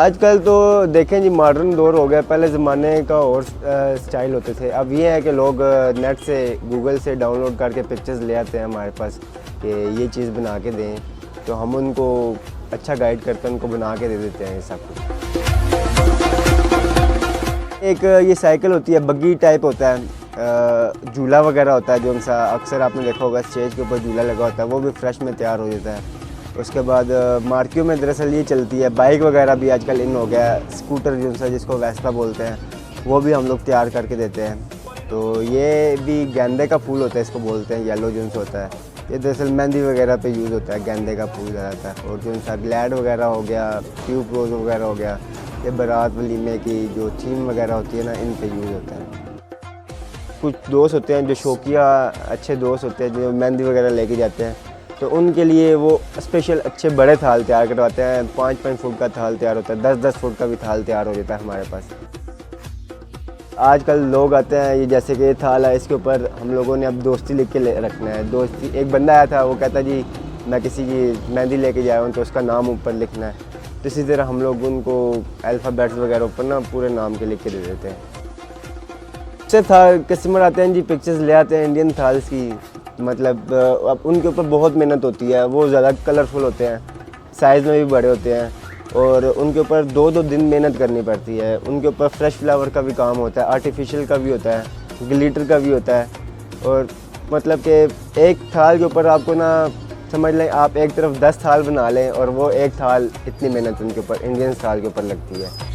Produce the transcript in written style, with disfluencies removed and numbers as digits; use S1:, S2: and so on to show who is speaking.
S1: आजकल तो देखें जी मॉडर्न दौर हो गया, पहले ज़माने का और स्टाइल होते थे। अब ये है कि लोग नेट से गूगल से डाउनलोड करके पिक्चर्स ले आते हैं हमारे पास कि ये चीज़ बना के दें, तो हम उनको अच्छा गाइड करते हैं, उनको बना के दे देते हैं सब कुछ। एक ये साइकिल होती है, बग्गी टाइप होता है, झूला वगैरह होता है जो सा अक्सर आपने देखा होगा स्टेज के ऊपर झूला लगा होता है, वो भी फ्रेश में तैयार हो जाता है। उसके बाद मार्केट में दरअसल ये चलती है, बाइक वगैरह भी आजकल इन हो गया है, स्कूटर जो सा जिसको वेस्पा बोलते हैं, वो भी हम लोग तैयार करके देते हैं। तो ये भी गेंदे का फूल होता है, इसको बोलते हैं येलो जो होता है, ये दरअसल मेहंदी वगैरह पे यूज़ होता है, गेंदे का फूल ज़्यादातर। और जो सा ग्लैड वगैरह हो गया, ट्यूब रोज़ वगैरह हो गया, ये बारात वलीमे की जो थीम वगैरह होती है ना, इन पे यूज़ होता है। कुछ दोस्त होते हैं जो शौकिया अच्छे दोस्त होते हैं जो मेहंदी वगैरह लेके जाते हैं, तो उनके लिए वो स्पेशल अच्छे बड़े थाल तैयार करवाते हैं। 5-5 फुट का थाल तैयार होता है, 10-10 फुट का भी थाल तैयार हो जाता है हमारे पास। आजकल लोग आते हैं, ये जैसे कि ये थाल है, इसके ऊपर हम लोगों ने अब दोस्ती लिख के रखना है। दोस्ती, एक बंदा आया था, वो कहता जी मैं किसी की मेहंदी लेके जाया हूँ तो उसका नाम ऊपर लिखना है। तो इसी तरह हम लोग उनको अल्फ़ाबेट्स वगैरह ऊपर ना पूरे नाम के लिख के दे देते हैं। उससे था कस्टमर आते हैं जी, पिक्चर्स ले आते हैं इंडियन थाल्स की, मतलब अब उनके ऊपर बहुत मेहनत होती है, वो ज़्यादा कलरफुल होते हैं, साइज़ में भी बड़े होते हैं, और उनके ऊपर 2-2 दिन मेहनत करनी पड़ती है। उनके ऊपर फ्रेश फ्लावर का भी काम होता है, आर्टिफिशियल का भी होता है, ग्लिटर का भी होता है। और मतलब कि एक थाल के ऊपर आपको ना समझ लें आप एक तरफ 10 थाल बना लें, और वो एक थाल इतनी मेहनत उनके ऊपर इंडियन थाल के ऊपर लगती है।